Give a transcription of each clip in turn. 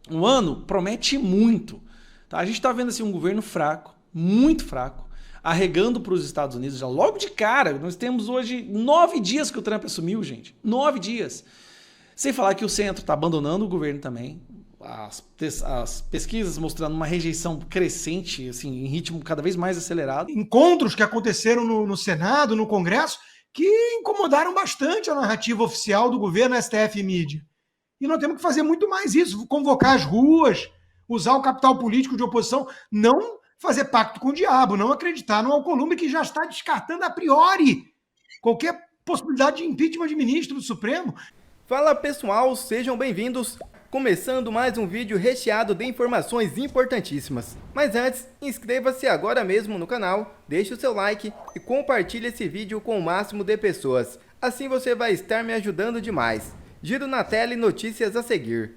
um ano promete muito. Tá? A gente está vendo assim, um governo fraco, muito fraco, arregando para os Estados Unidos já logo de cara. Nós temos hoje 9 dias que o Trump assumiu, gente. 9 dias. Sem falar que o centro está abandonando o governo também. As pesquisas mostrando uma rejeição crescente, assim, em ritmo cada vez mais acelerado. Encontros que aconteceram no Senado, no Congresso, que incomodaram bastante a narrativa oficial do governo, STF e mídia. E nós temos que fazer muito mais isso, convocar as ruas, usar o capital político de oposição, não fazer pacto com o diabo, não acreditar no Alcolumbre que já está descartando a priori qualquer possibilidade de impeachment de ministro do Supremo. Fala pessoal, sejam bem-vindos! Começando mais um vídeo recheado de informações importantíssimas. Mas antes, inscreva-se agora mesmo no canal, deixe o seu like e compartilhe esse vídeo com o máximo de pessoas. Assim você vai estar me ajudando demais. Giro na tela e notícias a seguir.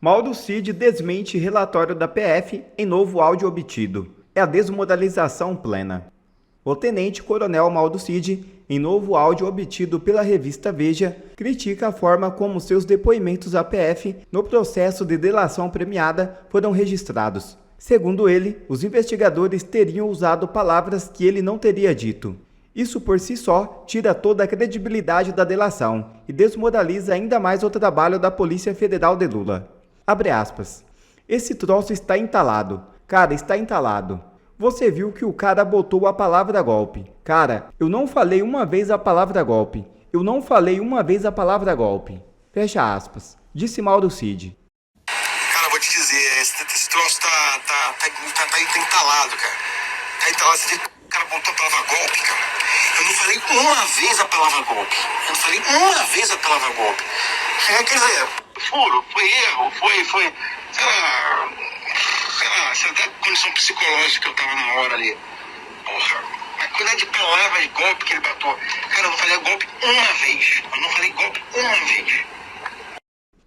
Mauro Cid desmente relatório da PF em novo áudio obtido. É a desmoralização plena. O tenente-coronel Mauro Cid, em novo áudio obtido pela revista Veja, critica a forma como seus depoimentos à PF no processo de delação premiada foram registrados. Segundo ele, os investigadores teriam usado palavras que ele não teria dito. Isso por si só tira toda a credibilidade da delação e desmoraliza ainda mais o trabalho da Polícia Federal de Lula. Abre aspas. Esse troço está entalado. Cara, está entalado. Você viu que o cara botou a palavra golpe. Cara, eu não falei uma vez a palavra golpe. Eu não falei uma vez a palavra golpe. Fecha aspas. Disse Mauro Cid. Cara, vou te dizer, esse troço tá entalado, cara. Tá entalado. Você vê que o cara botou a palavra golpe, cara. Eu não falei uma vez a palavra golpe. Eu não falei uma vez a palavra golpe. Quer dizer, furo, foi erro, foi sei lá, até condição psicológica eu tava na hora ali. Porra, a quantidade de palavras de golpe que ele botou. Cara, eu não falei golpe uma vez. Eu não falei golpe uma vez.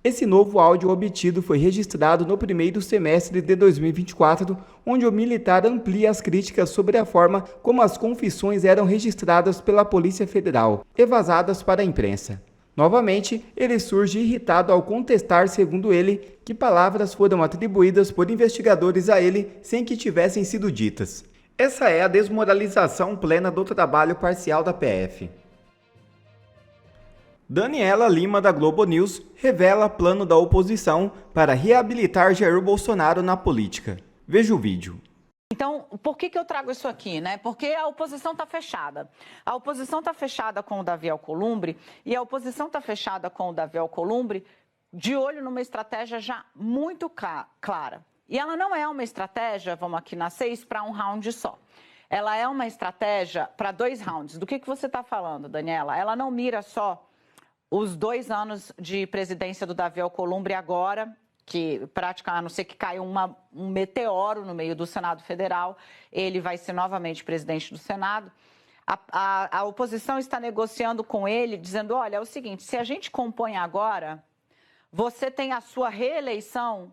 Esse novo áudio obtido foi registrado no primeiro semestre de 2024, onde o militar amplia as críticas sobre a forma como as confissões eram registradas pela Polícia Federal e vazadas para a imprensa. Novamente, ele surge irritado ao contestar, segundo ele, que palavras foram atribuídas por investigadores a ele sem que tivessem sido ditas. Essa é a desmoralização plena do trabalho parcial da PF. Daniela Lima, da Globo News, revela plano da oposição para reabilitar Jair Bolsonaro na política. Veja o vídeo. Então, por que eu trago isso aqui, né? Porque a oposição está fechada. A oposição está fechada com o Davi Alcolumbre e a oposição está fechada com o Davi Alcolumbre de olho numa estratégia já muito clara. E ela não é uma estratégia, vamos aqui na 6, para um round só. Ela é uma estratégia para 2 rounds. Do que você está falando, Daniela? Ela não mira só os 2 anos de presidência do Davi Alcolumbre agora, que praticamente, a não ser que caia um meteoro no meio do Senado Federal, ele vai ser novamente presidente do Senado. A oposição está negociando com ele, dizendo, olha, é o seguinte, se a gente compõe agora, você tem a sua reeleição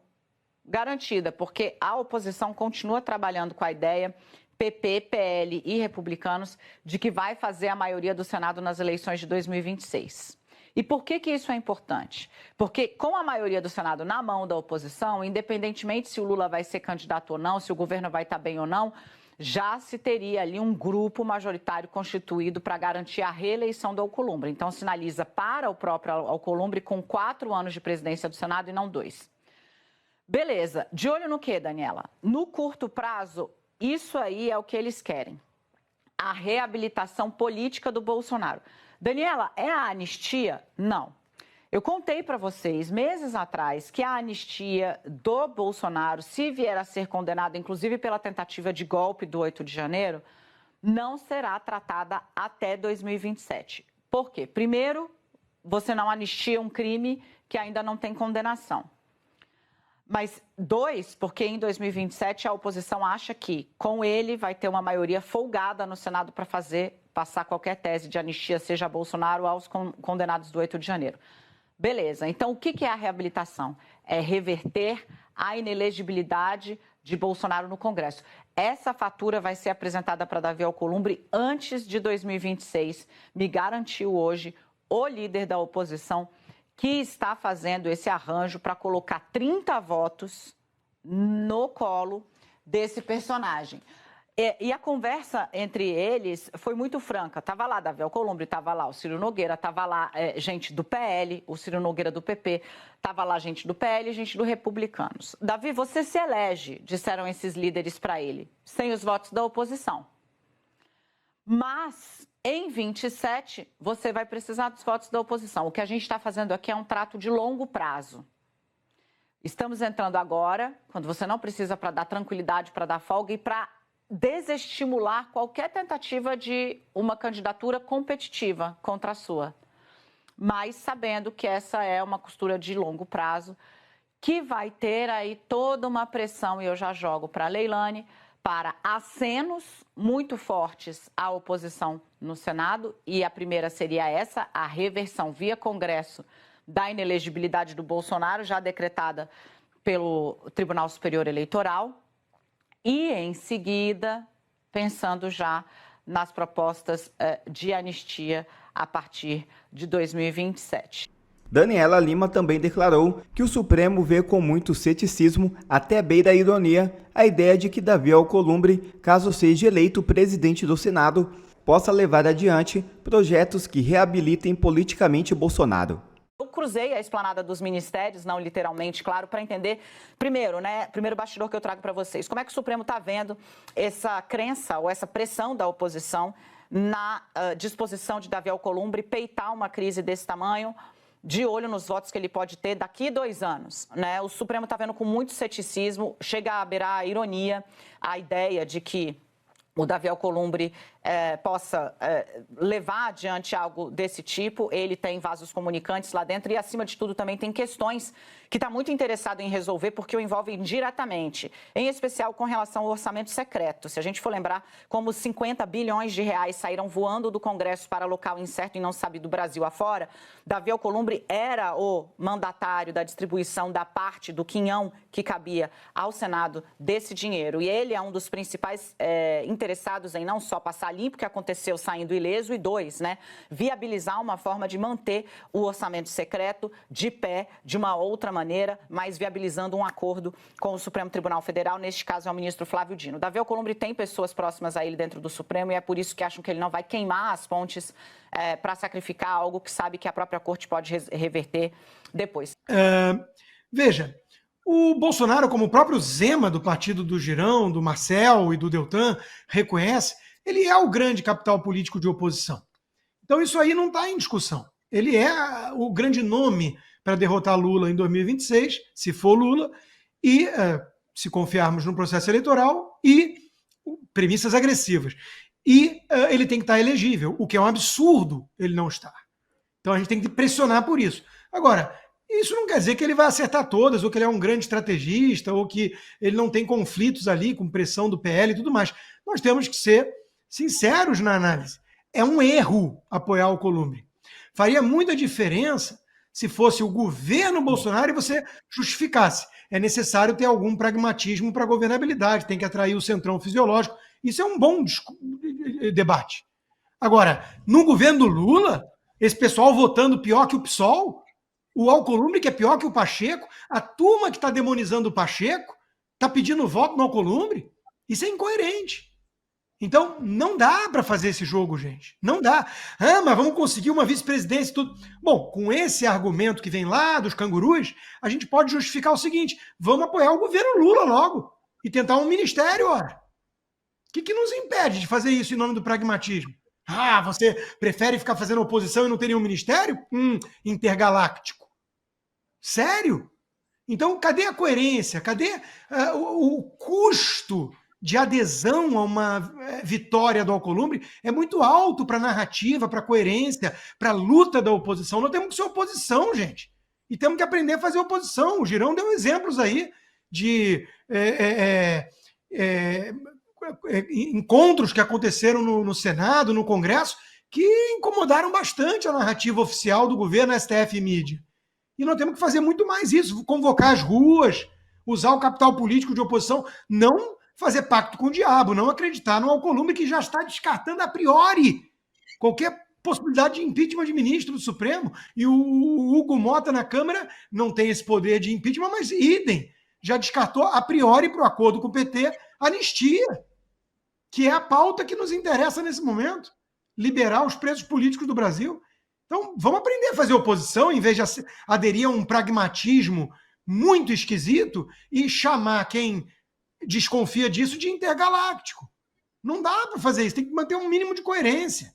garantida, porque a oposição continua trabalhando com a ideia, PP, PL e republicanos, de que vai fazer a maioria do Senado nas eleições de 2026. E por que isso é importante? Porque com a maioria do Senado na mão da oposição, independentemente se o Lula vai ser candidato ou não, se o governo vai estar bem ou não, já se teria ali um grupo majoritário constituído para garantir a reeleição do Alcolumbre. Então, sinaliza para o próprio Alcolumbre com 4 anos de presidência do Senado e não 2. Beleza. De olho no quê, Daniela? No curto prazo, isso aí é o que eles querem. A reabilitação política do Bolsonaro. Daniela, é a anistia? Não. Eu contei para vocês, meses atrás, que a anistia do Bolsonaro, se vier a ser condenado, inclusive pela tentativa de golpe do 8 de janeiro, não será tratada até 2027. Por quê? Primeiro, você não anistia um crime que ainda não tem condenação. Mas 2, porque em 2027 a oposição acha que com ele vai ter uma maioria folgada no Senado para passar qualquer tese de anistia, seja a Bolsonaro ou aos condenados do 8 de janeiro. Beleza, então o que é a reabilitação? É reverter a inelegibilidade de Bolsonaro no Congresso. Essa fatura vai ser apresentada para Davi Alcolumbre antes de 2026, me garantiu hoje o líder da oposição, que está fazendo esse arranjo para colocar 30 votos no colo desse personagem. E a conversa entre eles foi muito franca. Estava lá Davi Alcolumbre, estava lá o Ciro Nogueira, estava lá gente do PL, o Ciro Nogueira do PP, estava lá gente do PL e gente do Republicanos. Davi, você se elege, disseram esses líderes para ele, sem os votos da oposição. Mas, em 27, você vai precisar dos votos da oposição. O que a gente está fazendo aqui é um trato de longo prazo. Estamos entrando agora, quando você não precisa, para dar tranquilidade, para dar folga e para desestimular qualquer tentativa de uma candidatura competitiva contra a sua. Mas sabendo que essa é uma costura de longo prazo, que vai ter aí toda uma pressão, e eu já jogo para a Leilane, para acenos muito fortes à oposição no Senado, e a primeira seria essa, a reversão via Congresso da inelegibilidade do Bolsonaro, já decretada pelo Tribunal Superior Eleitoral, e, em seguida, pensando já nas propostas de anistia a partir de 2027. Daniela Lima também declarou que o Supremo vê com muito ceticismo, até beira a ironia, a ideia de que Davi Alcolumbre, caso seja eleito presidente do Senado, possa levar adiante projetos que reabilitem politicamente Bolsonaro. Eu cruzei a esplanada dos ministérios, não literalmente, claro, para entender, primeiro, né, primeiro bastidor que eu trago para vocês, como é que o Supremo está vendo essa crença ou essa pressão da oposição na disposição de Davi Alcolumbre peitar uma crise desse tamanho, de olho nos votos que ele pode ter daqui a 2 anos, né? O Supremo está vendo com muito ceticismo, chega a beirar a ironia, a ideia de que o Davi Alcolumbre possa levar adiante algo desse tipo. Ele tem vasos comunicantes lá dentro e, acima de tudo, também tem questões que está muito interessado em resolver porque o envolvem diretamente, em especial com relação ao orçamento secreto. Se a gente for lembrar como 50 bilhões de reais saíram voando do Congresso para local incerto e não sabido do Brasil afora, Davi Alcolumbre era o mandatário da distribuição da parte do quinhão que cabia ao Senado desse dinheiro. E ele é um dos principais interessados em não só passar limpo, que aconteceu saindo ileso, e 2, né, viabilizar uma forma de manter o orçamento secreto de pé de uma outra maneira, mas viabilizando um acordo com o Supremo Tribunal Federal, neste caso é o ministro Flávio Dino. Davi Alcolumbre tem pessoas próximas a ele dentro do Supremo e é por isso que acham que ele não vai queimar as pontes para sacrificar algo que sabe que a própria corte pode reverter depois. Veja, o Bolsonaro, como o próprio Zema do partido do Girão, do Marcel e do Deltan reconhece, ele é o grande capital político de oposição. Então isso aí não está em discussão. Ele é o grande nome para derrotar Lula em 2026, se for Lula, e se confiarmos no processo eleitoral, e premissas agressivas. E ele tem que estar elegível, o que é um absurdo ele não estar. Então a gente tem que pressionar por isso. Agora, isso não quer dizer que ele vai acertar todas, ou que ele é um grande estrategista, ou que ele não tem conflitos ali com pressão do PL e tudo mais. Nós temos que ser sinceros na análise. É um erro apoiar o Alcolumbre. Faria muita diferença se fosse o governo Bolsonaro e você justificasse. É necessário ter algum pragmatismo para a governabilidade, tem que atrair o centrão fisiológico. Isso é um bom debate. Agora, no governo do Lula, esse pessoal votando pior que o PSOL, o Alcolumbre que é pior que o Pacheco, a turma que está demonizando o Pacheco está pedindo voto no Alcolumbre, isso é incoerente. Então, não dá para fazer esse jogo, gente. Não dá. Mas vamos conseguir uma vice-presidência e tudo. Bom, com esse argumento que vem lá dos cangurus, a gente pode justificar o seguinte: vamos apoiar o governo Lula logo e tentar um ministério, ora. O que nos impede de fazer isso em nome do pragmatismo? Você prefere ficar fazendo oposição e não ter nenhum ministério? Intergaláctico. Sério? Então, cadê a coerência? Cadê o custo de adesão a uma vitória do Alcolumbre? É muito alto para a narrativa, para a coerência, para a luta da oposição. Nós temos que ser oposição, gente. E temos que aprender a fazer oposição. O Girão deu exemplos aí de encontros que aconteceram no Senado, no Congresso, que incomodaram bastante a narrativa oficial do governo, STF e mídia. E nós temos que fazer muito mais isso, convocar as ruas, usar o capital político de oposição, não fazer pacto com o diabo, não acreditar no Alcolumbre, que já está descartando a priori qualquer possibilidade de impeachment de ministro do Supremo. E o Hugo Mota na Câmara não tem esse poder de impeachment, mas idem, já descartou a priori para o acordo com o PT anistia, que é a pauta que nos interessa nesse momento, liberar os presos políticos do Brasil. Então, vamos aprender a fazer oposição, em vez de aderir a um pragmatismo muito esquisito e chamar quem desconfia disso de intergaláctico. Não dá para fazer isso, tem que manter um mínimo de coerência.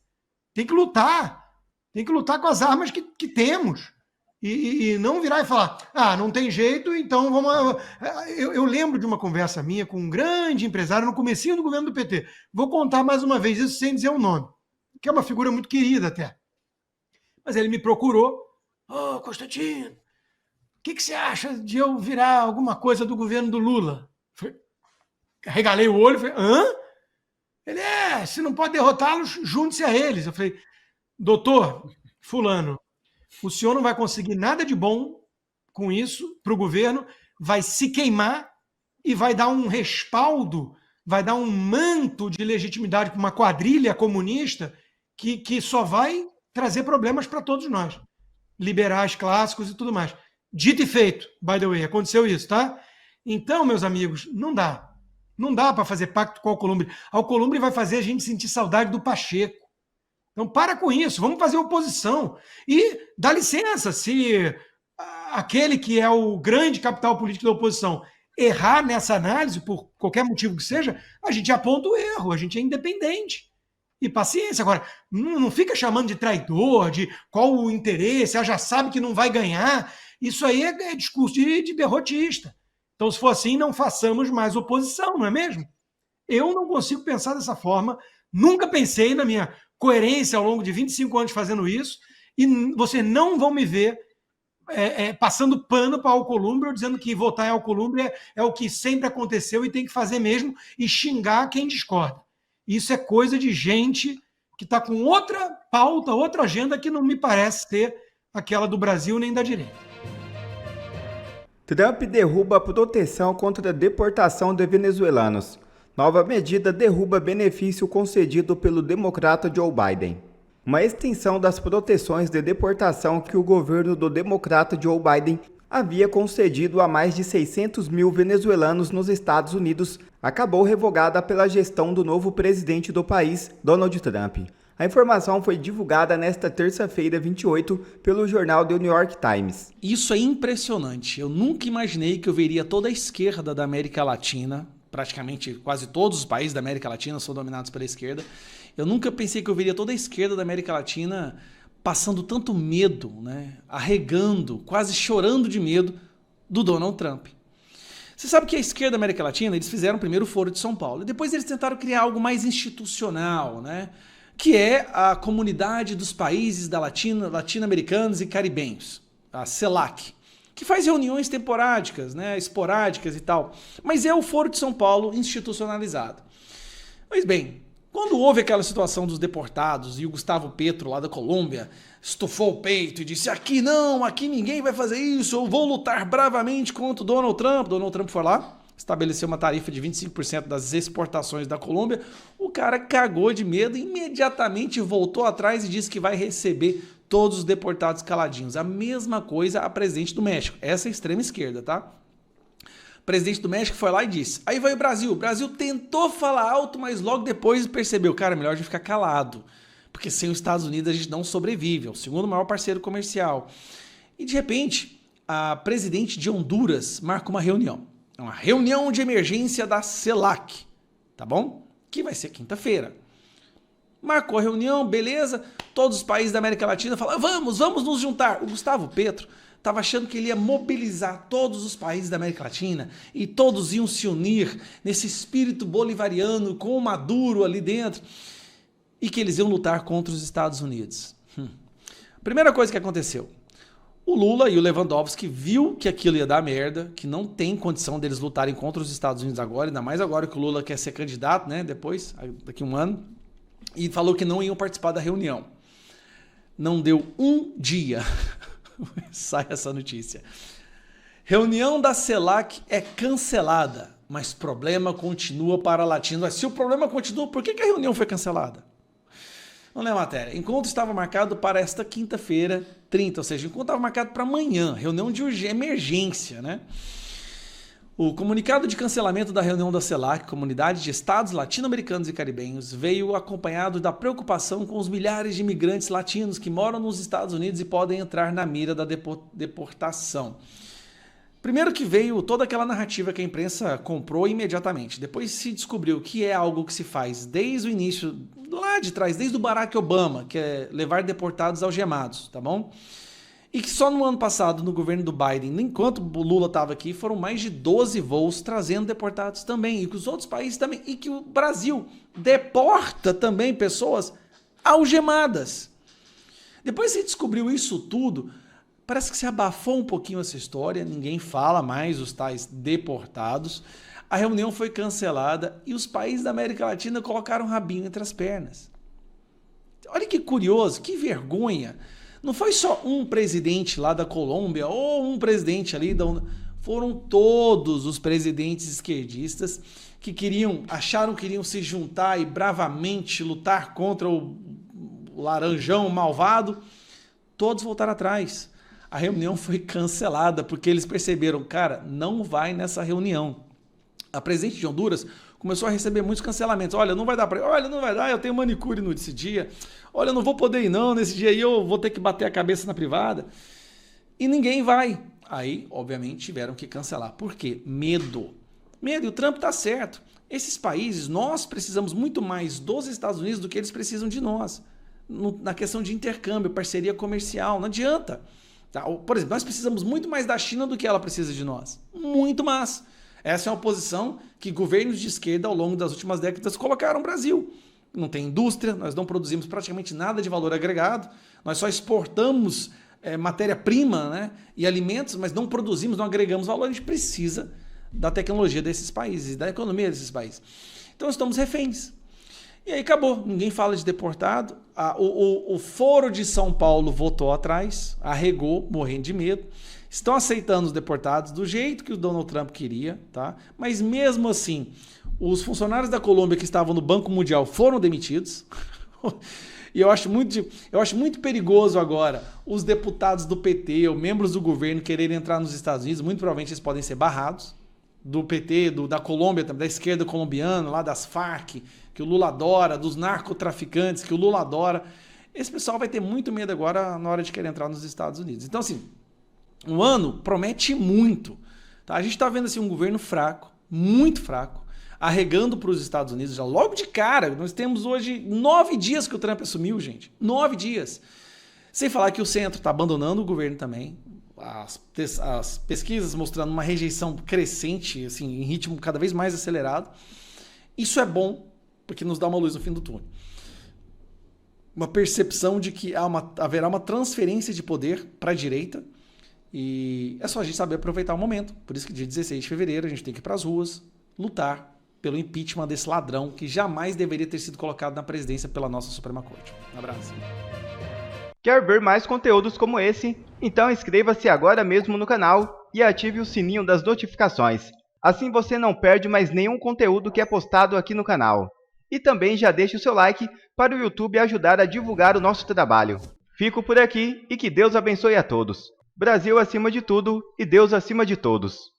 Tem que lutar com as armas que temos. E não virar e falar, não tem jeito, então vamos... Eu lembro de uma conversa minha com um grande empresário no comecinho do governo do PT. Vou contar mais uma vez isso sem dizer o nome, que é uma figura muito querida até. Mas ele me procurou. Constantino, o que você acha de eu virar alguma coisa do governo do Lula? Regalei o olho e falei, hã? Ele, se não pode derrotá-los, junte-se a eles. Eu falei, doutor fulano, o senhor não vai conseguir nada de bom com isso para o governo, vai se queimar e vai dar um respaldo, vai dar um manto de legitimidade para uma quadrilha comunista que só vai trazer problemas para todos nós. Liberais clássicos e tudo mais. Dito e feito, by the way, aconteceu isso, tá? Então, meus amigos, não dá. Não dá para fazer pacto com o Alcolumbre. Alcolumbre vai fazer a gente sentir saudade do Pacheco. Então, para com isso, vamos fazer oposição. E dá licença, se aquele que é o grande capital político da oposição errar nessa análise, por qualquer motivo que seja, a gente aponta o erro, a gente é independente. E paciência. Agora, não fica chamando de traidor, de qual o interesse, já sabe que não vai ganhar. Isso aí é discurso de derrotista. Então, se for assim, não façamos mais oposição, não é mesmo? Eu não consigo pensar dessa forma, nunca pensei na minha coerência ao longo de 25 anos fazendo isso, e vocês não vão me ver passando pano para Alcolumbre, ou dizendo que votar em Alcolumbre é o que sempre aconteceu e tem que fazer mesmo, e xingar quem discorda. Isso é coisa de gente que está com outra pauta, outra agenda que não me parece ter aquela do Brasil nem da direita. Trump derruba a proteção contra a deportação de venezuelanos. Nova medida derruba benefício concedido pelo democrata Joe Biden. Uma extensão das proteções de deportação que o governo do democrata Joe Biden havia concedido a mais de 600 mil venezuelanos nos Estados Unidos acabou revogada pela gestão do novo presidente do país, Donald Trump. A informação foi divulgada nesta terça-feira, 28, pelo jornal The New York Times. Isso é impressionante. Eu nunca imaginei que eu veria toda a esquerda da América Latina, praticamente quase todos os países da América Latina são dominados pela esquerda. Eu nunca pensei que eu veria toda a esquerda da América Latina passando tanto medo, né? Arregando, quase chorando de medo do Donald Trump. Você sabe que a esquerda da América Latina, eles fizeram primeiro o Foro de São Paulo, e depois eles tentaram criar algo mais institucional, né? Que é a Comunidade dos Países Latino-Americanos e Caribenhos, a CELAC, que faz reuniões temporádicas, né, esporádicas e tal, mas é o Foro de São Paulo institucionalizado. Pois bem, quando houve aquela situação dos deportados e o Gustavo Petro, lá da Colômbia, estufou o peito e disse, aqui não, aqui ninguém vai fazer isso, eu vou lutar bravamente contra o Donald Trump foi lá, estabeleceu uma tarifa de 25% das exportações da Colômbia, o cara cagou de medo e imediatamente voltou atrás e disse que vai receber todos os deportados caladinhos. A mesma coisa a presidente do México, essa é a extrema esquerda, tá? O presidente do México foi lá e disse, aí vai o Brasil tentou falar alto, mas logo depois percebeu, cara, melhor a gente ficar calado, porque sem os Estados Unidos a gente não sobrevive, é o segundo maior parceiro comercial. E de repente, a presidente de Honduras marca uma reunião de emergência da CELAC, tá bom? Que vai ser quinta-feira. Marcou a reunião, beleza, todos os países da América Latina falaram, vamos nos juntar. O Gustavo Petro estava achando que ele ia mobilizar todos os países da América Latina e todos iam se unir nesse espírito bolivariano com o Maduro ali dentro e que eles iam lutar contra os Estados Unidos. Primeira coisa que aconteceu, o Lula e o Lewandowski viu que aquilo ia dar merda, que não tem condição deles lutarem contra os Estados Unidos agora, ainda mais agora que o Lula quer ser candidato, né, depois, daqui a um ano, e falou que não iam participar da reunião. Não deu um dia, sai essa notícia. Reunião da CELAC é cancelada. mas problema continua para latinos. Mas se o problema continua, por que a reunião foi cancelada? Vamos ler a matéria. Encontro estava marcado para esta quinta-feira, 30, ou seja, o encontro estava marcado para amanhã, reunião de emergência, né? O comunicado de cancelamento da reunião da CELAC, Comunidade de Estados Latino-Americanos e Caribenhos, veio acompanhado da preocupação com os milhares de imigrantes latinos que moram nos Estados Unidos e podem entrar na mira da deportação. Primeiro que veio toda aquela narrativa que a imprensa comprou imediatamente. Depois se descobriu que é algo que se faz desde o início, lá de trás, desde o Barack Obama, que é levar deportados algemados, tá bom? E que só no ano passado, no governo do Biden, enquanto o Lula estava aqui, foram mais de 12 voos trazendo deportados também. E que os outros países também. E que o Brasil deporta também pessoas algemadas. Depois se descobriu isso tudo, parece que se abafou um pouquinho essa história, ninguém fala mais os tais deportados. A reunião foi cancelada e os países da América Latina colocaram o rabinho entre as pernas. Olha que curioso, que vergonha. Não foi só um presidente lá da Colômbia ou um presidente ali da... Foram todos os presidentes esquerdistas que acharam que iriam se juntar e bravamente lutar contra o laranjão malvado. Todos voltaram atrás. A reunião foi cancelada porque eles perceberam, cara, não vai nessa reunião. A presidente de Honduras começou a receber muitos cancelamentos. Olha, não vai dar para... Olha, não vai dar, eu tenho manicure nesse dia. Olha, eu não vou poder ir não, nesse dia aí eu vou ter que bater a cabeça na privada. E ninguém vai. Aí, obviamente, tiveram que cancelar. Por quê? Medo. Medo, e o Trump tá certo. Esses países, nós precisamos muito mais dos Estados Unidos do que eles precisam de nós. Na questão de intercâmbio, parceria comercial, não adianta. Tá? Por exemplo, nós precisamos muito mais da China do que ela precisa de nós. Muito mais. Essa é uma posição que governos de esquerda ao longo das últimas décadas colocaram no Brasil. Não tem indústria, nós não produzimos praticamente nada de valor agregado, nós só exportamos matéria-prima, né, e alimentos, mas não produzimos, não agregamos valor. A gente precisa da tecnologia desses países, da economia desses países. Então estamos reféns. E aí acabou, ninguém fala de deportado. O Foro de São Paulo votou atrás, arregou, morrendo de medo. Estão aceitando os deportados do jeito que o Donald Trump queria, tá? Mas mesmo assim, os funcionários da Colômbia que estavam no Banco Mundial foram demitidos. E eu acho muito perigoso agora os deputados do PT ou membros do governo quererem entrar nos Estados Unidos. Muito provavelmente eles podem ser barrados. Do PT, da Colômbia, da esquerda colombiana, lá das Farc, que o Lula adora, dos narcotraficantes, que o Lula adora. Esse pessoal vai ter muito medo agora na hora de querer entrar nos Estados Unidos. Então, assim, um ano promete muito. Tá? A gente está vendo assim, um governo fraco, muito fraco, arregando para os Estados Unidos já logo de cara. Nós temos hoje 9 dias que o Trump assumiu, gente. 9 dias. Sem falar que o centro está abandonando o governo também. As pesquisas mostrando uma rejeição crescente, assim, em ritmo cada vez mais acelerado. Isso é bom, porque nos dá uma luz no fim do túnel. Uma percepção de que haverá uma transferência de poder para a direita. E é só a gente saber aproveitar o momento. Por isso que dia 16 de fevereiro a gente tem que ir para as ruas lutar pelo impeachment desse ladrão que jamais deveria ter sido colocado na presidência pela nossa Suprema Corte. Um abraço. Quer ver mais conteúdos como esse? Então inscreva-se agora mesmo no canal e ative o sininho das notificações. Assim você não perde mais nenhum conteúdo que é postado aqui no canal. E também já deixe o seu like para o YouTube ajudar a divulgar o nosso trabalho. Fico por aqui e que Deus abençoe a todos. Brasil acima de tudo e Deus acima de todos.